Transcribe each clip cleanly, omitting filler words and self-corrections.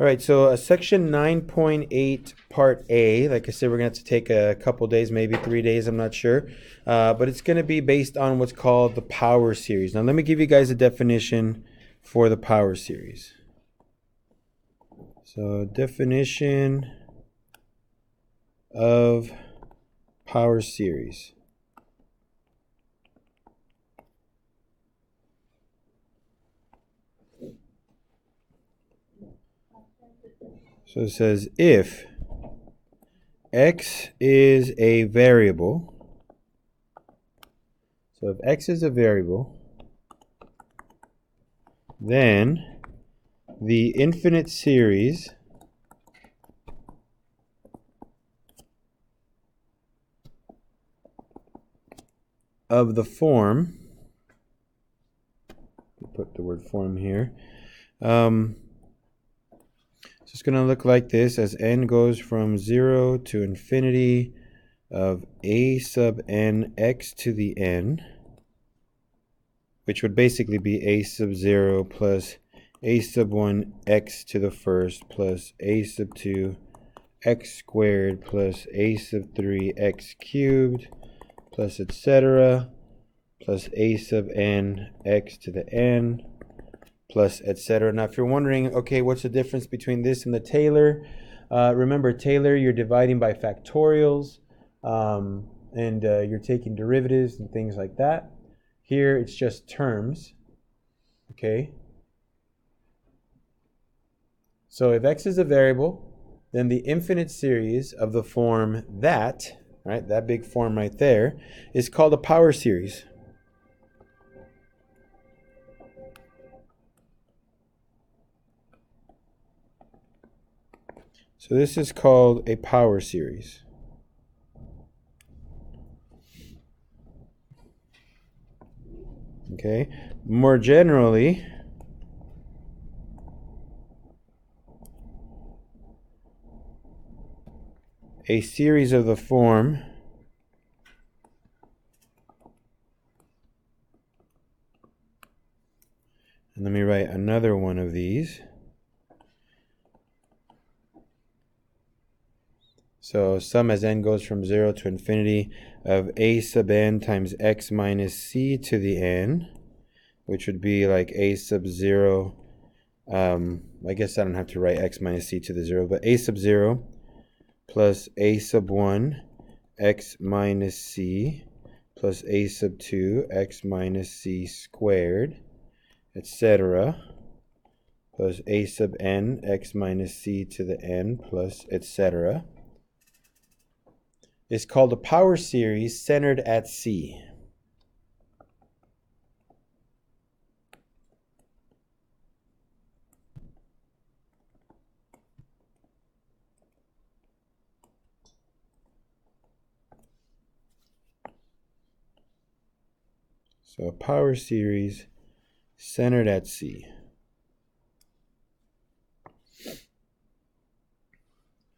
All right, so section 9.8 part A, like I said, we're going to have to take a couple days, maybe 3 days, I'm not sure. But it's going to be based on what's called the power series. Now, let me give you guys a definition for the power series. So, definition of power series. So it says if x is a variable, so if x is a variable, then the infinite series of the form, put the word form here, so it's going to look like this as n goes from 0 to infinity of a sub n x to the n, which would basically be a sub 0 plus a sub 1 x to the first plus a sub 2 x squared plus a sub 3 x cubed plus etc. plus a sub n x to the n plus etc. Now, if you're wondering, okay, what's the difference between this and the Taylor? Remember, Taylor, you're dividing by factorials, and you're taking derivatives and things like that. Here, it's just terms, okay? So if x is a variable, then the infinite series of the form that, right, that big form right there, is called a power series. So this is called a power series. Okay, more generally, a series of the form and let me write another one of these. So sum as n goes from 0 to infinity of a sub n times x minus c to the n, which would be like a sub 0. I guess I don't have to write x minus c to the 0, but a sub 0 plus a sub 1 x minus c plus a sub 2 x minus c squared, etc. plus a sub n x minus c to the n plus etc. is called a power series centered at C. So a power series centered at C.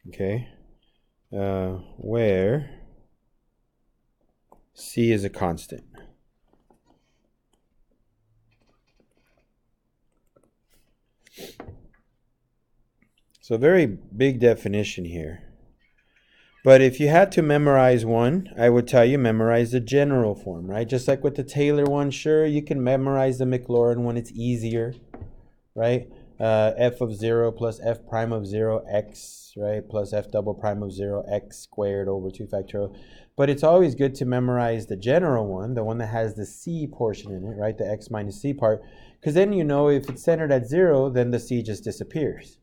Okay. Where C is a constant. So very big definition here. But if you had to memorize one, I would tell you memorize the general form, right? Just like with the Taylor one, sure, you can memorize the Maclaurin one. It's easier, right? F of 0 plus f prime of 0 x, right, plus f double prime of 0 x squared over 2 factorial. But it's always good to memorize the general one, the one that has the c portion in it, right, the x minus c part, because then you know if it's centered at 0, then the c just disappears.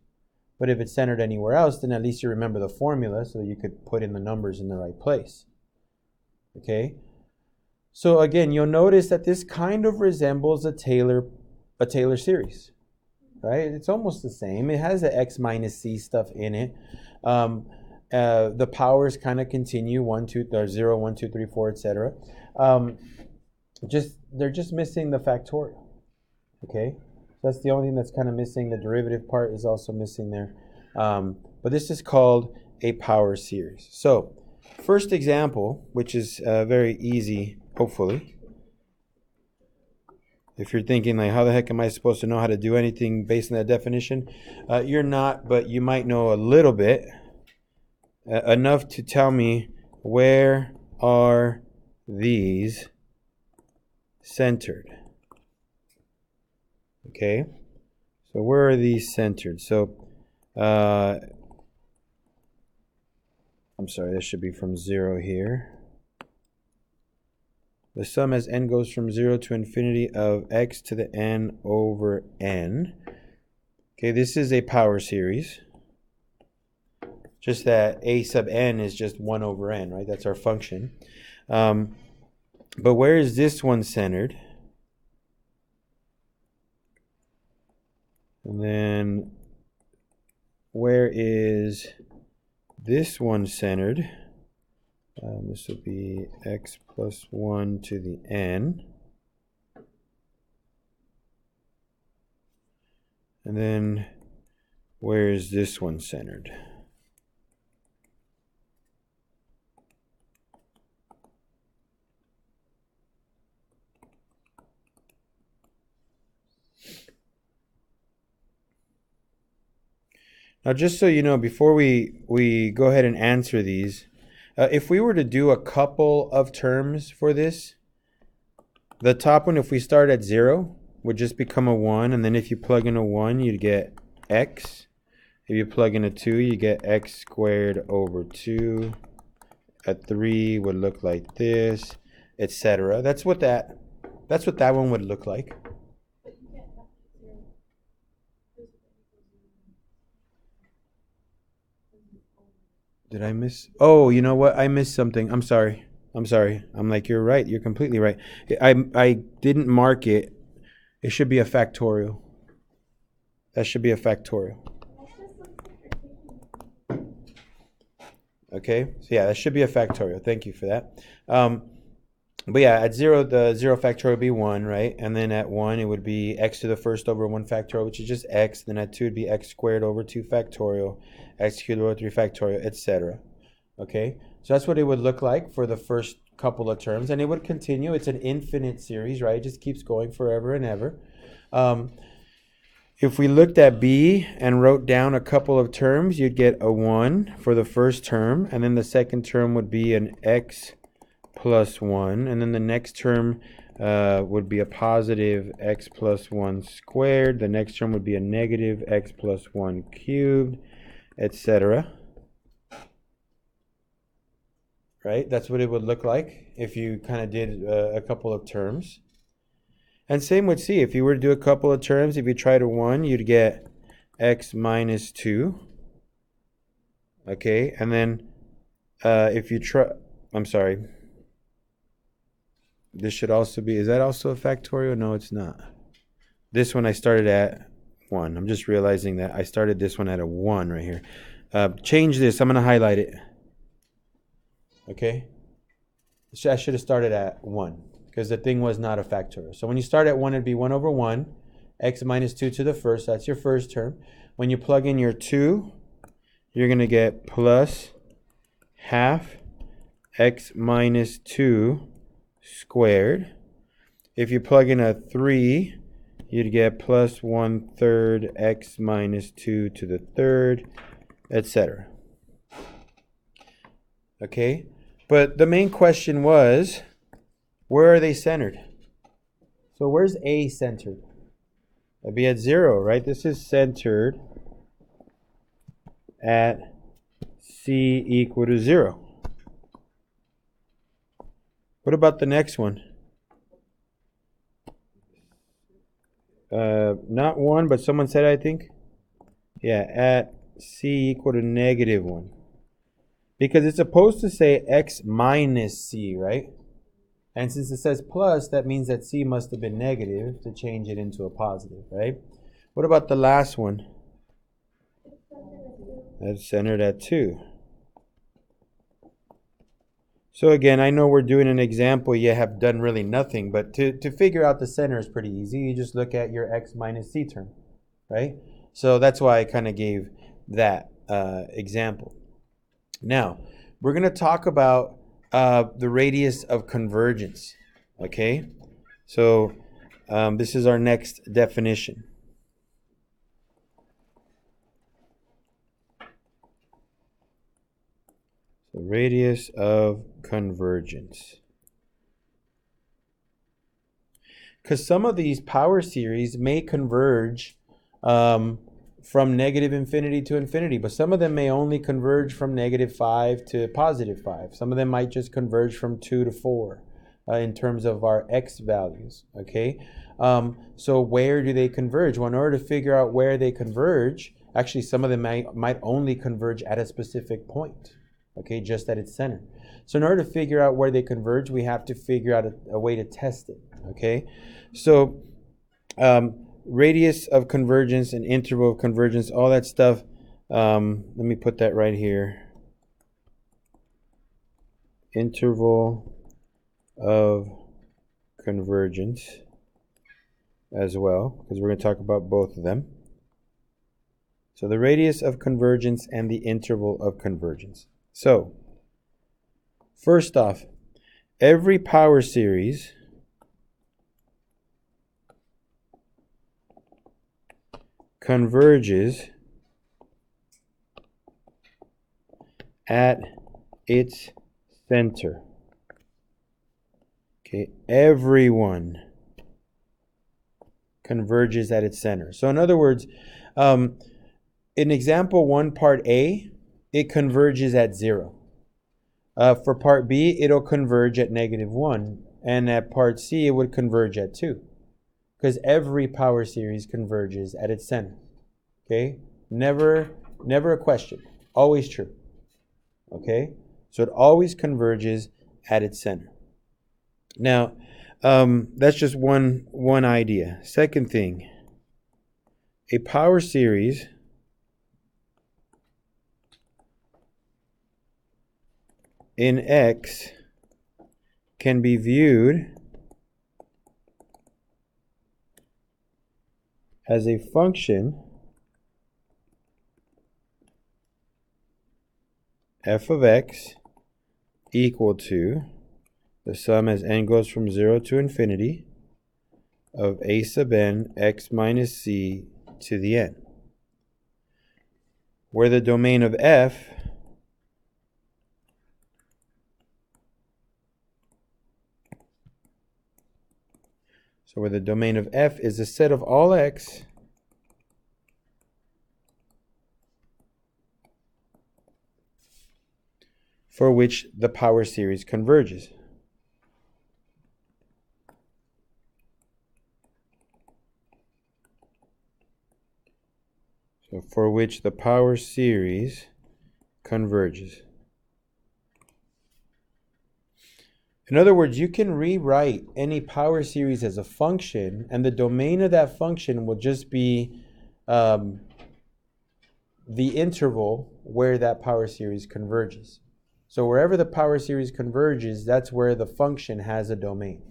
But if it's centered anywhere else, then at least you remember the formula so you could put in the numbers in the right place. Okay? So again, you'll notice that this kind of resembles a Taylor series. Right? It's almost the same. It has the x minus c stuff in it. The powers kind of continue 1, 2, or 0, 1, 2, 3, 4, etc. They're just missing the factorial. Okay, so that's the only thing that's kind of missing. The derivative part is also missing there. But this is called a power series. So, first example, which is very easy, hopefully, If you're thinking like, how the heck am I supposed to know how to do anything based on that definition? You're not, but you might know a little bit. Enough to tell me, where are these centered? Okay, so where are these centered? So, I'm sorry, this should be from 0 here. The sum as n goes from 0 to infinity of x to the n over n. Okay, this is a power series. Just that a sub n is just 1 over n, right? That's our function. But where is this one centered? And then where is this one centered? This would be x plus 1 to the n. And then where is this one centered? Now, just so you know, before we go ahead and answer these, if we were to do a couple of terms for this, the top one, if we start at 0, would just become a 1. And then if you plug in a 1, you'd get x. If you plug in a 2, you get x squared over 2. A 3 would look like this, etc. That's what that one would look like. Did I miss? Oh, you know what? I missed something. I'm sorry. I'm like, you're right. You're completely right. I didn't mark it. It should be a factorial. That should be a factorial. Okay. So yeah, that should be a factorial. Thank you for that. But yeah, at 0, the 0 factorial would be 1, right? And then at 1, it would be x to the first over 1 factorial, which is just x. Then at 2, it would be x squared over 2 factorial, x cubed over 3 factorial, etc. Okay? So that's what it would look like for the first couple of terms. And it would continue. It's an infinite series, right? It just keeps going forever and ever. If we looked at b and wrote down a couple of terms, you'd get a 1 for the first term. And then the second term would be an x plus 1, and then the next term would be a positive x plus 1 squared. The next term would be a negative x plus 1 cubed, etc. Right? That's what it would look like if you kind of did a couple of terms. And same with c. If you were to do a couple of terms, if you tried a 1, you'd get x minus 2. Okay? And then if you try... I'm sorry. This should also be, is that also a factorial? No, it's not. This one I started at 1. I'm just realizing that I started this one at a 1 right here. Change this. I'm going to highlight it. Okay? I should have started at 1 because the thing was not a factorial. So when you start at 1, it'd be 1 over 1, x minus 2 to the first. That's your first term. When you plug in your 2, you're going to get plus half x minus 2 squared. If you plug in a 3, you'd get plus 1/3 x minus 2 to the third, etc. Okay? But the main question was, where are they centered? So where's A centered? It'd be at 0, right? This is centered at c equal to 0. What about the next one? Not 1, but someone said, I think. Yeah, at c equal to negative 1. Because it's supposed to say x minus c, right? And since it says plus, that means that c must have been negative to change it into a positive, right? What about the last one? That's centered at 2. So again, I know we're doing an example, you have done really nothing, but to figure out the center is pretty easy. You just look at your x minus c term, right? So that's why I kind of gave that example. Now, we're going to talk about the radius of convergence, okay? So This is our next definition. The radius of convergence. Because some of these power series may converge from negative infinity to infinity, but some of them may only converge from -5 to +5. Some of them might just converge from 2 to 4 in terms of our x values, okay? So where do they converge? Well, in order to figure out where they converge, actually some of them might only converge at a specific point, okay, just at its center. So in order to figure out where they converge, we have to figure out a way to test it, okay? So radius of convergence and interval of convergence, all that stuff, let me put that right here. Interval of convergence as well, because we're going to talk about both of them. So the radius of convergence and the interval of convergence. So, first off, every power series converges at its center. Okay, everyone converges at its center. So in other words, in example 1, part A, it converges at 0. For part B, it'll converge at -1. And at part C, it would converge at 2. Because every power series converges at its center. Okay? Never a question. Always true. Okay? So it always converges at its center. Now, that's just one idea. Second thing, a power series in X can be viewed as a function f of x equal to the sum as n goes from 0 to infinity of a sub n x minus c to the n, where the domain of f is a set of all x for which the power series converges. So for which the power series converges. In other words, you can rewrite any power series as a function, and the domain of that function will just be the interval where that power series converges. So wherever the power series converges, that's where the function has a domain.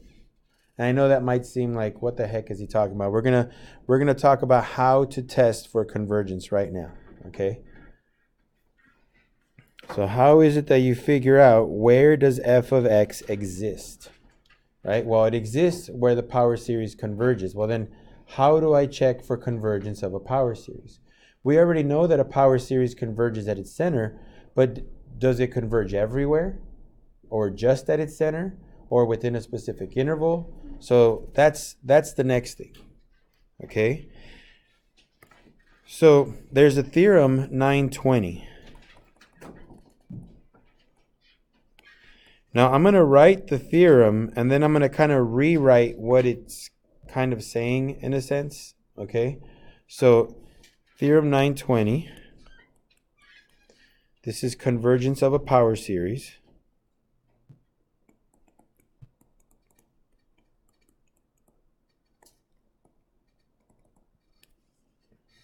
And I know that might seem like, what the heck is he talking about? We're gonna talk about how to test for convergence right now, okay? So how is it that you figure out where does f of x exist? Right? Well, it exists where the power series converges. Well, then how do I check for convergence of a power series? We already know that a power series converges at its center, but does it converge everywhere? Or just at its center? Or within a specific interval? So that's the next thing. Okay? So there's a theorem 920. Now I'm going to write the theorem, and then I'm going to kind of rewrite what it's kind of saying in a sense. Okay? So theorem 920. This is convergence of a power series.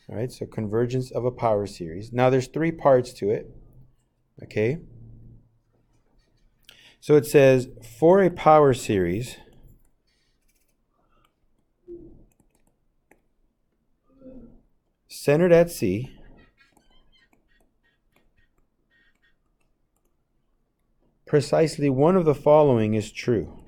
All right, so convergence of a power series. Now there's 3 parts to it. Okay? So it says, for a power series, centered at C, precisely one of the following is true.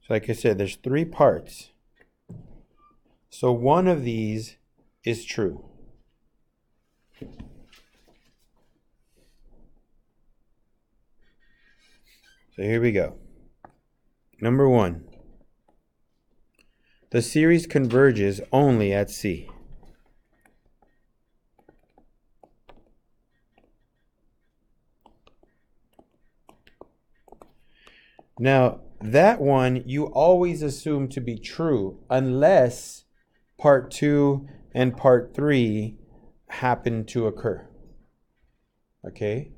So like I said, there's three parts. So one of these is true. So here we go. Number one, the series converges only at C. Now, that one you always assume to be true unless part 2 and part 3 happen to occur. Okay?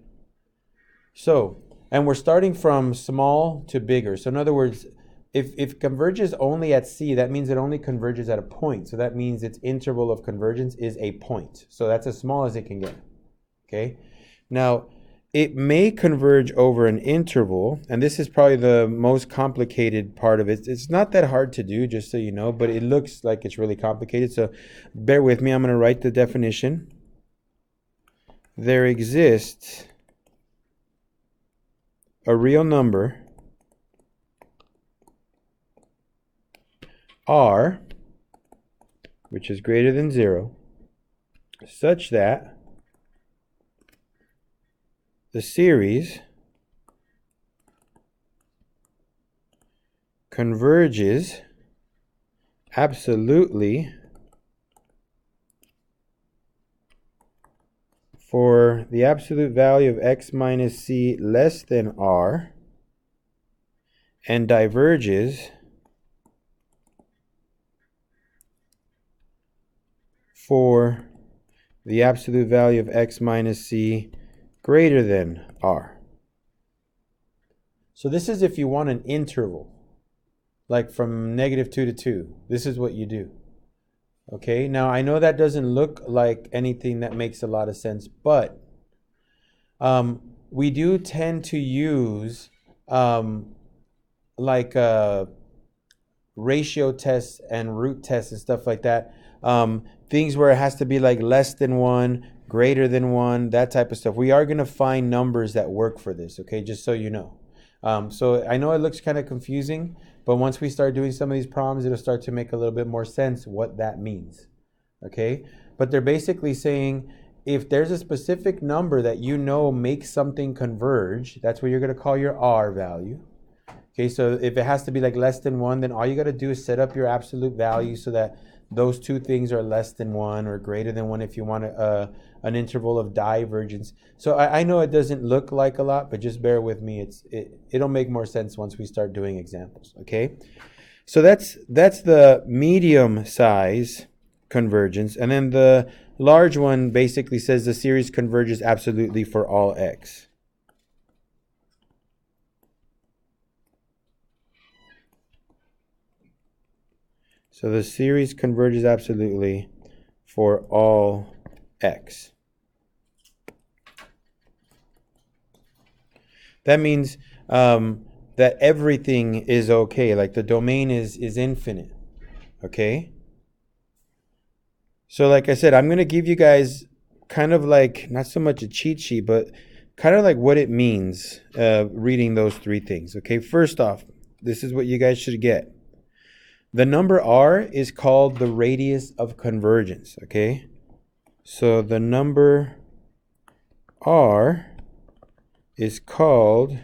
So, and we're starting from small to bigger. So in other words, if it converges only at C, that means it only converges at a point. So that means its interval of convergence is a point. So that's as small as it can get. Okay? Now, it may converge over an interval, and this is probably the most complicated part of it. It's not that hard to do, just so you know, but it looks like it's really complicated. So bear with me. I'm going to write the definition. There exists a real number R, which is greater than 0, such that the series converges absolutely for the absolute value of x minus c less than r, and diverges for the absolute value of x minus c greater than r. So this is if you want an interval, like from -2 to 2. This is what you do. Okay, now I know that doesn't look like anything that makes a lot of sense, but we do tend to use like ratio tests and root tests and stuff like that. Things where it has to be like less than 1, greater than 1, that type of stuff. We are going to find numbers that work for this, okay, just so you know. So I know it looks kind of confusing, but once we start doing some of these problems, it'll start to make a little bit more sense what that means, okay? But they're basically saying if there's a specific number that you know makes something converge, that's what you're going to call your R value. Okay, so if it has to be like less than 1, then all you got to do is set up your absolute value so that those two things are less than 1 or greater than 1 if you want an interval of divergence. So I know it doesn't look like a lot, but just bear with me. It'll make more sense once we start doing examples, okay? So that's the medium size convergence. And then the large one basically says the series converges absolutely for all x. So the series converges absolutely for all x. That means that everything is okay, like the domain is infinite, okay? So like I said, I'm going to give you guys kind of like, not so much a cheat sheet, but kind of like what it means reading those three things, okay? First off, this is what you guys should get. The number r is called the radius of convergence, okay? So the number r is called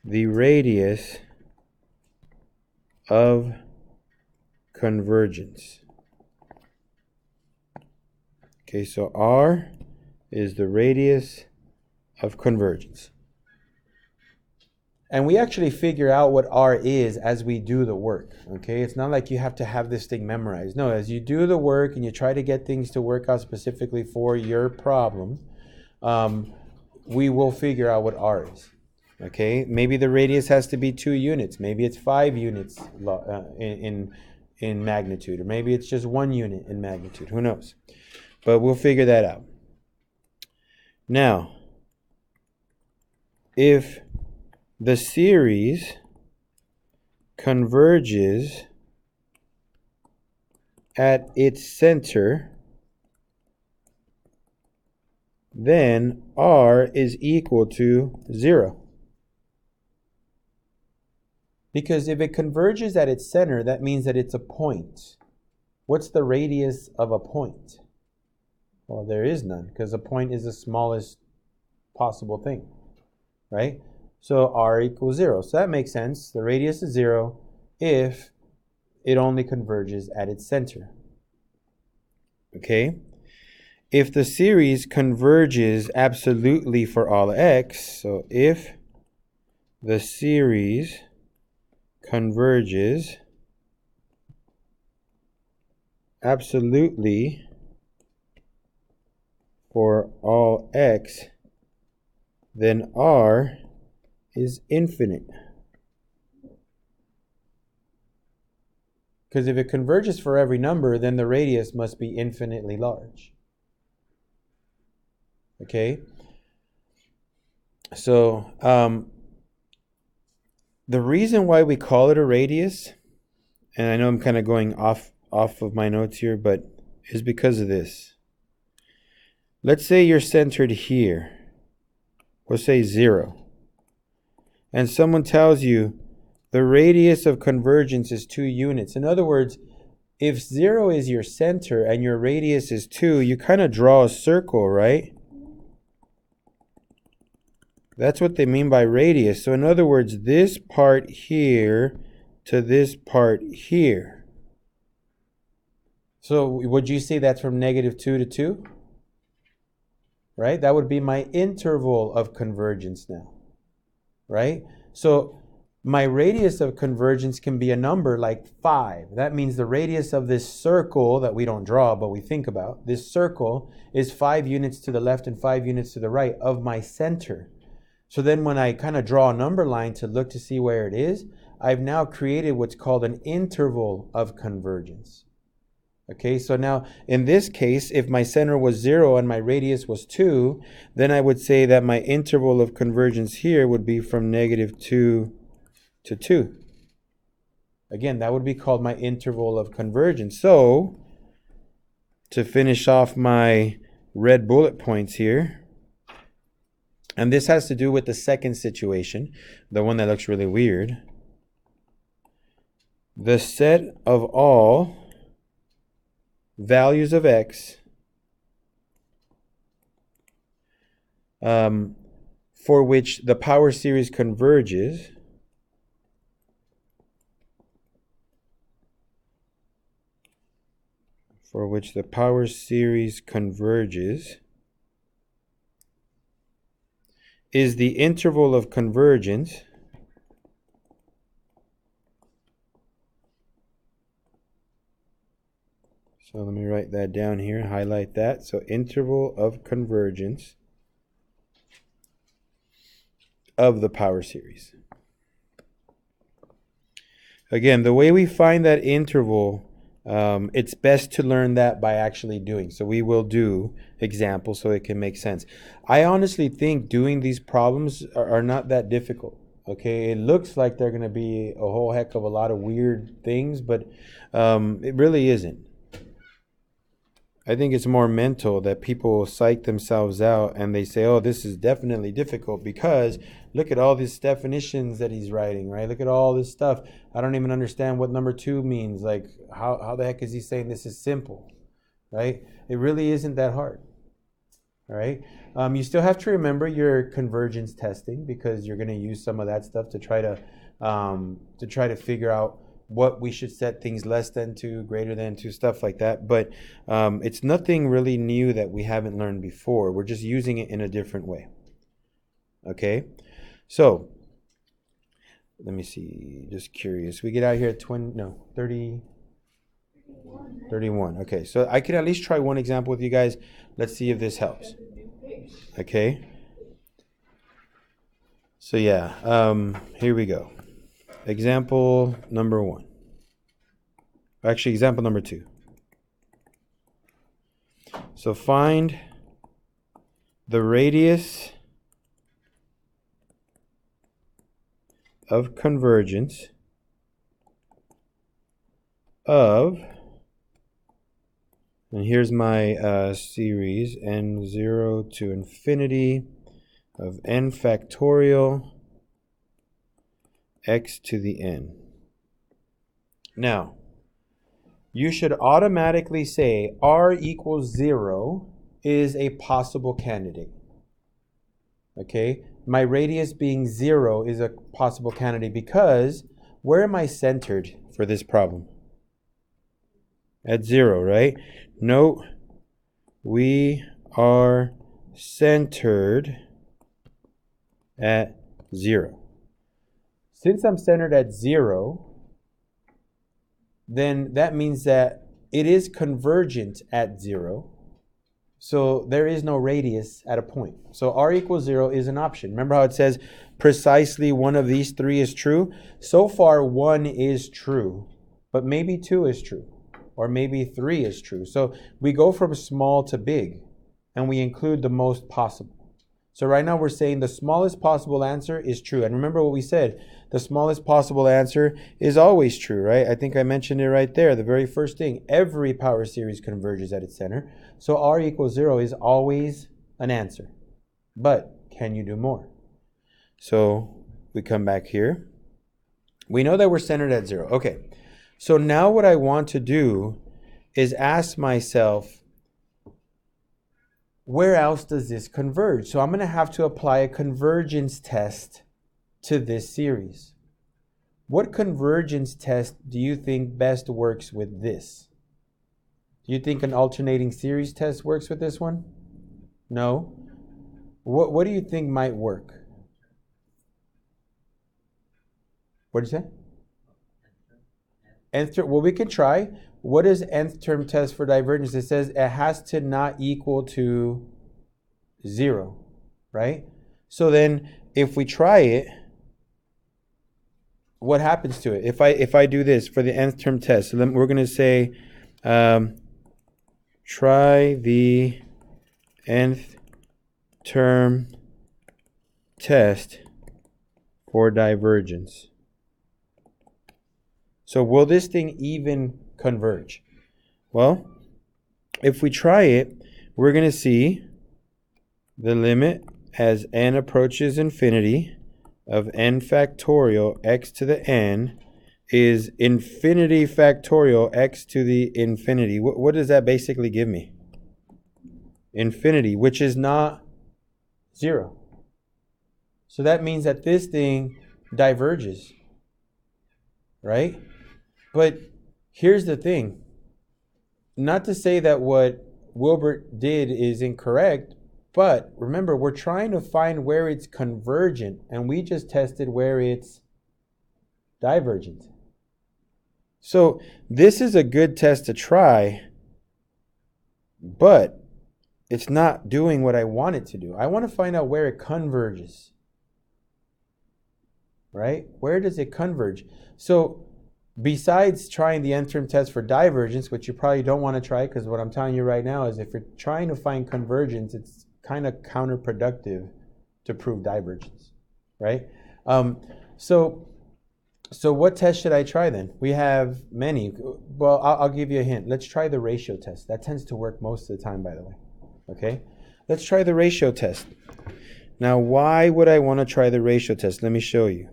the radius of convergence. Okay, so r is the radius of convergence. And we actually figure out what R is as we do the work, okay? It's not like you have to have this thing memorized. No, as you do the work and you try to get things to work out specifically for your problem, we will figure out what R is, okay? Maybe the radius has to be 2 units. Maybe it's 5 units in magnitude, or maybe it's just 1 unit in magnitude. Who knows? But we'll figure that out. Now, if the series converges at its center, then R is equal to 0. Because if it converges at its center, that means that it's a point. What's the radius of a point? Well, there is none, because a point is the smallest possible thing, right? So r equals 0. So that makes sense. The radius is 0 if it only converges at its center. Okay? If the series converges absolutely for all x, so if the series converges absolutely for all x, then r is infinite. Because if it converges for every number, then the radius must be infinitely large. Okay? So, the reason why we call it a radius, and I know I'm kind of going off of my notes here, but is because of this. Let's say you're centered here. We'll say 0. And someone tells you the radius of convergence is 2 units. In other words, if 0 is your center and your radius is 2, you kind of draw a circle, right? That's what they mean by radius. So in other words, this part here to this part here. So would you say that's from -2 to 2? Right? That would be my interval of convergence now. Right? So my radius of convergence can be a number like 5. That means the radius of this circle that we don't draw, but we think about, this circle is 5 units to the left and 5 units to the right of my center. So then when I kind of draw a number line to look to see where it is, I've now created what's called an interval of convergence. Okay, so now in this case, if my center was 0 and my radius was 2, then I would say that my interval of convergence here would be from -2 to 2. Again, that would be called my interval of convergence. So, to finish off my red bullet points here, and this has to do with the second situation, the one that looks really weird. The set of all values of x for which the power series converges is the interval of convergence So let me write that down here, highlight that. So interval of convergence of the power series. Again, the way we find that interval, it's best to learn that by actually doing. So we will do examples so it can make sense. I honestly think doing these problems are not that difficult. Okay, it looks like they're going to be a whole heck of a lot of weird things, but it really isn't. I think it's more mental that people psych themselves out and they say, oh, this is definitely difficult because look at all these definitions that he's writing, right? Look at all this stuff. I don't even understand what number 2 means. Like, how the heck is he saying this is simple, right? It really isn't that hard, all right? You still have to remember your convergence testing because you're going to use some of that stuff to try to figure out what we should set things less than to, greater than to, stuff like that. But it's nothing really new that we haven't learned before. We're just using it in a different way. Okay? So, let me see. Just curious. We get out here at 31. Okay, so I can at least try one example with you guys. Let's see if this helps. Okay? So yeah, here we go. Example number 1. Actually, example number 2. So find the radius of convergence of, and here's my series, n0 to infinity of n factorial x to the n. Now, you should automatically say r equals 0 is a possible candidate. Okay, my radius being 0 is a possible candidate because where am I centered for this problem? At 0, right? Note, we are centered at 0. Since I'm centered at 0, then that means that it is convergent at 0. So there is no radius at a point. So r equals 0 is an option. Remember how it says precisely one of these three is true? So far, 1 is true, but maybe 2 is true, or maybe 3 is true. So we go from small to big, and we include the most possible. So right now we're saying the smallest possible answer is true. And remember what we said, the smallest possible answer is always true, right? I think I mentioned it right there, the very first thing. Every power series converges at its center. So r equals 0 is always an answer. But can you do more? So we come back here. We know that we're centered at 0. Okay, so now what I want to do is ask myself, where else does this converge? So I'm going to have to apply a convergence test to this series. What convergence test do you think best works with this? Do you think an alternating series test works with this one? No? What do you think might work? What did you say? Nth term, well, we can try. What is nth term test for divergence? It says it has to not equal to 0, right? So then if we try it, what happens to it? If I do this for the nth term test, so then we're going to say try the nth term test for divergence. So will this thing even converge? Well, if we try it, we're going to see the limit as n approaches infinity of n factorial x to the n is infinity factorial x to the infinity. What does that basically give me? Infinity, which is not 0. So that means that this thing diverges, right? But here's the thing. Not to say that what Wilbert did is incorrect, but remember, we're trying to find where it's convergent, and we just tested where it's divergent. So this is a good test to try, but it's not doing what I want it to do. I want to find out where it converges, right? Where does it converge? So besides trying the nth term test for divergence, which you probably don't want to try, because what I'm telling you right now is if you're trying to find convergence, it's kind of counterproductive to prove divergence, right? So what test should I try then? We have many. Well, I'll give you a hint. Let's try the ratio test. That tends to work most of the time, by the way. Okay? Let's try the ratio test. Now, why would I want to try the ratio test? Let me show you.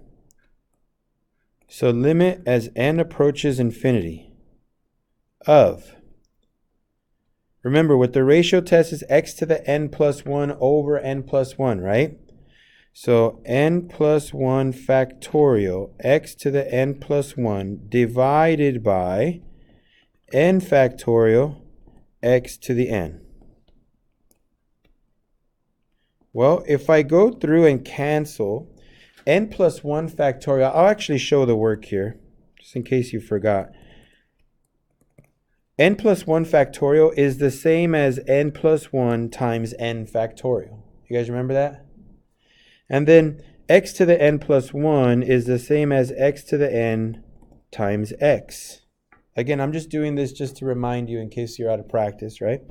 So limit as n approaches infinity of, remember what the ratio test is, x to the n plus 1 over n plus 1, right? So n plus 1 factorial x to the n plus 1 divided by n factorial x to the n. Well, if I go through and cancel n plus 1 factorial, I'll actually show the work here, just in case you forgot. N plus 1 factorial is the same as n plus 1 times n factorial. You guys remember that? And then x to the n plus 1 is the same as x to the n times x. Again, I'm just doing this just to remind you in case you're out of practice, right?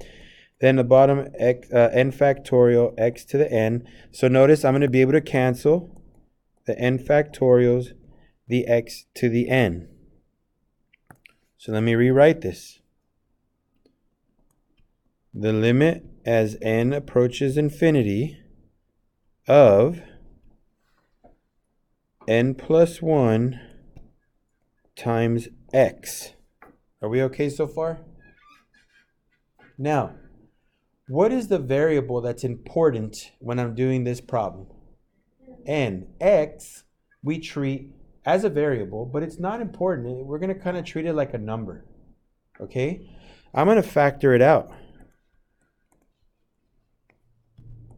Then the bottom, n factorial x to the n. So notice I'm going to be able to cancel the n factorials, the x to the n. So let me rewrite this. The limit as n approaches infinity of n plus 1 times x. Are we okay so far? Now, what is the variable that's important when I'm doing this problem? N. X we treat as a variable, but it's not important. We're going to kind of treat it like a number. Okay? I'm going to factor it out,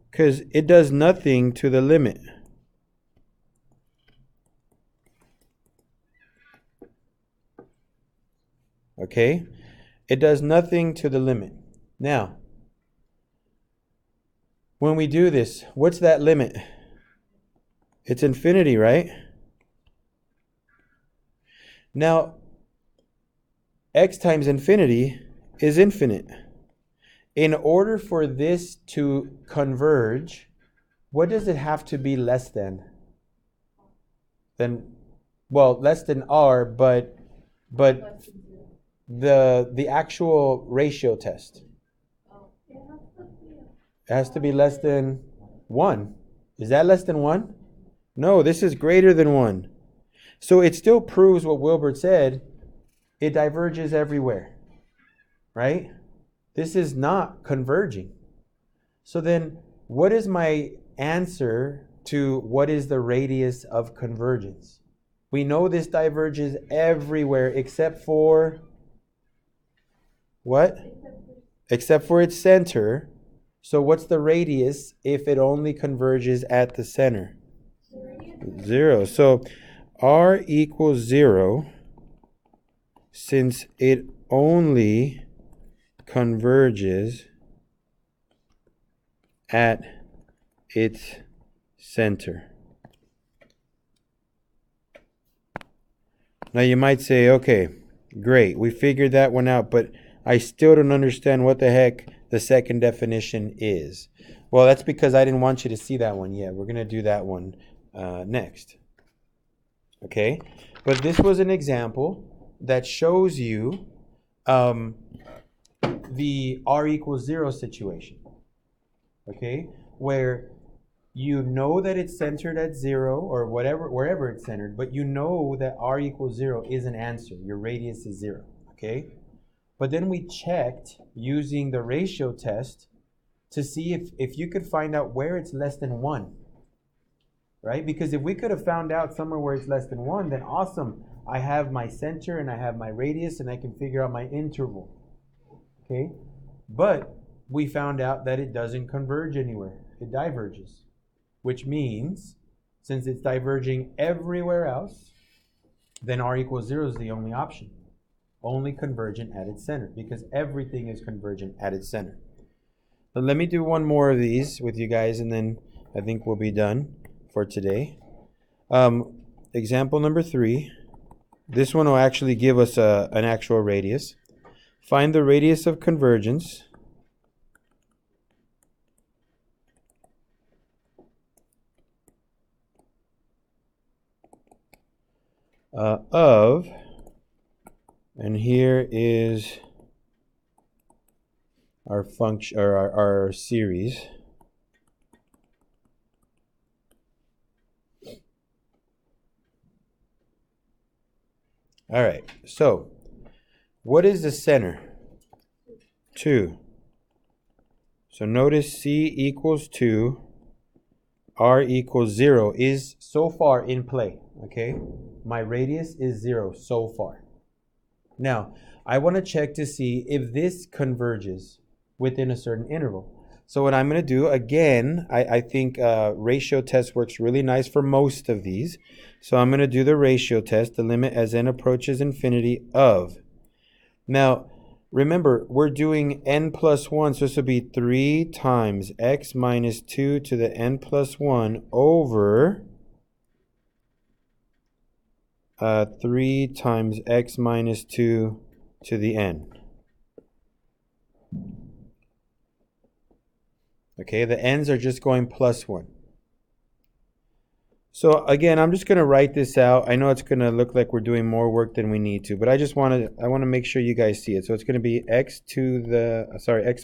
because it does nothing to the limit. Okay? It does nothing to the limit. Now, when we do this, what's that limit? It's infinity, right? Now, x times infinity is infinite. In order for this to converge, what does it have to be less than? Well, less than r, but the actual ratio test. It has to be less than 1. Is that less than 1? No, this is greater than 1. So it still proves what Wilbert said. It diverges everywhere, right? This is not converging. So then what is my answer to what is the radius of convergence? We know this diverges everywhere except for what? Except for its center. So what's the radius if it only converges at the center? 0. So r equals 0 since it only converges at its center. Now you might say, okay, great, we figured that one out, but I still don't understand what the heck the second definition is. Well, that's because I didn't want you to see that one yet. We're going to do that one next. Okay? But this was an example that shows you the r equals 0 situation. Okay? Where you know that it's centered at 0 or wherever it's centered, but you know that r equals 0 is an answer. Your radius is 0. Okay? But then we checked using the ratio test to see if you could find out where it's less than 1. Right? Because if we could have found out somewhere where it's less than 1, then awesome. I have my center and I have my radius and I can figure out my interval. Okay? But we found out that it doesn't converge anywhere. It diverges. Which means, since it's diverging everywhere else, then r equals 0 is the only option. Only convergent at its center, because everything is convergent at its center. But let me do one more of these with you guys, and then I think we'll be done for today. Example number 3. This one will actually give us an actual radius. Find the radius of convergence of, and here is our function, or our series. All right, so what is the center? 2. So notice c equals 2, r equals 0 is so far in play, okay? My radius is 0 so far. Now, I want to check to see if this converges within a certain interval. So what I'm going to do, again, I think ratio test works really nice for most of these. So I'm going to do the ratio test, the limit as n approaches infinity of. Now, remember, we're doing n plus 1, so this will be 3 times x minus 2 to the n plus 1 over 3 times x minus 2 to the n. Okay, the n's are just going plus 1. So again, I'm just going to write this out. I know it's going to look like we're doing more work than we need to, but I want to make sure you guys see it. So it's going to be x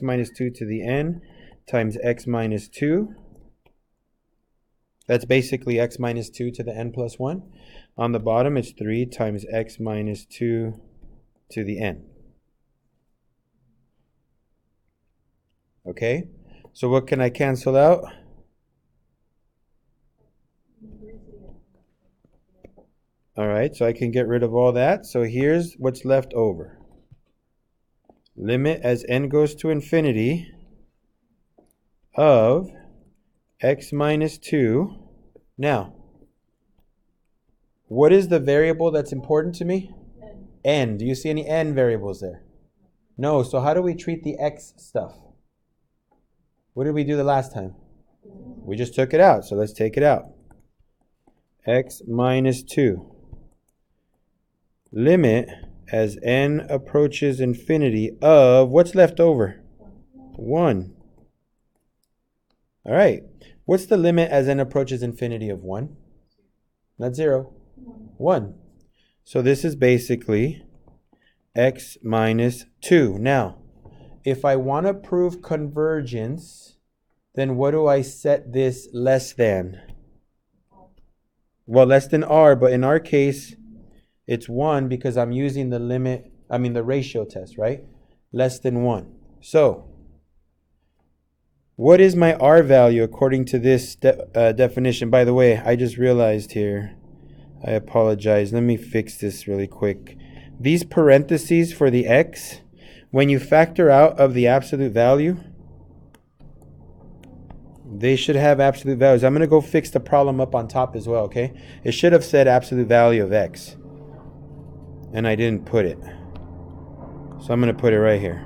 minus 2 to the n times x minus 2 That's basically x minus 2 to the n plus 1. On the bottom, it's 3 times x minus 2 to the n. Okay? So what can I cancel out? All right, so I can get rid of all that. So here's what's left over. Limit as n goes to infinity of x minus 2. Now, what is the variable that's important to me? N. Do you see any n variables there? No. So how do we treat the x stuff? What did we do the last time? We just took it out. So let's take it out. X minus 2. Limit as n approaches infinity of, what's left over? 1. All right. What's the limit as n approaches infinity of 1? Not 0. 1. So this is basically x minus 2. Now, if I want to prove convergence, then what do I set this less than? Well, less than r, but in our case, it's 1 because I'm using the the ratio test, right? Less than 1. So, what is my r value according to this definition? By the way, I just realized here, I apologize. Let me fix this really quick. These parentheses for the x, when you factor out of the absolute value, they should have absolute values. I'm going to go fix the problem up on top as well, okay? It should have said absolute value of x, and I didn't put it. So I'm going to put it right here.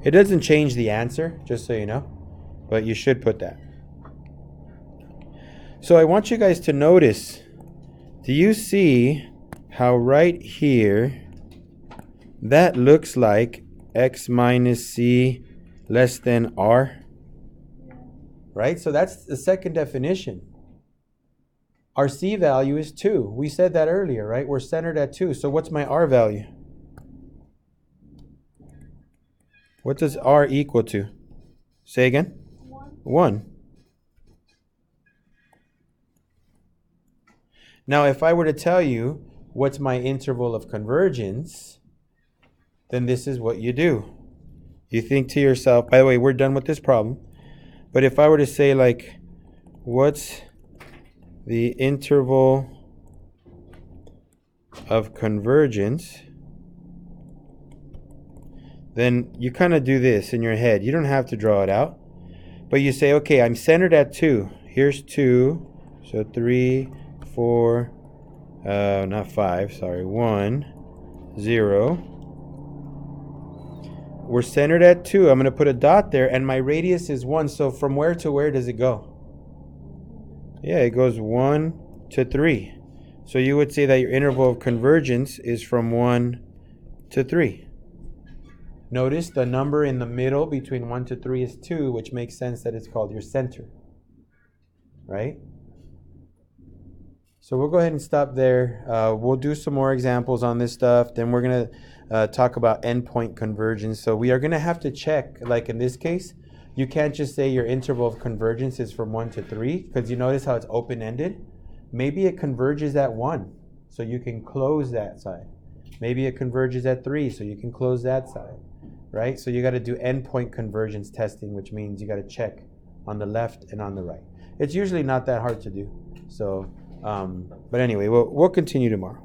It doesn't change the answer, just so you know, but you should put that. So I want you guys to notice, do you see how right here, that looks like x minus c less than r? Right? So that's the second definition. Our c value is 2. We said that earlier, right? We're centered at 2. So what's my r value? What does r equal to? Say again? 1. Now, if I were to tell you what's my interval of convergence, then this is what you do. You think to yourself, by the way, we're done with this problem. But if I were to say, like, what's the interval of convergence, then you kind of do this in your head. You don't have to draw it out. But you say, okay, I'm centered at 2. Here's 2. So 3, 4, not 5, sorry, 1, 0. We're centered at 2. I'm going to put a dot there, and my radius is 1. So from where to where does it go? Yeah, it goes 1 to 3. So you would say that your interval of convergence is from 1 to 3. Notice the number in the middle between 1 to 3 is 2, which makes sense that it's called your center. Right? So we'll go ahead and stop there. We'll do some more examples on this stuff. Then we're going to talk about endpoint convergence. So we are going to have to check, like in this case, you can't just say your interval of convergence is from 1 to 3, because you notice how it's open-ended. Maybe it converges at 1, so you can close that side. Maybe it converges at 3, so you can close that side. Right? So you got to do endpoint convergence testing, which means you got to check on the left and on the right. It's usually not that hard to do. So, but anyway, we'll continue tomorrow.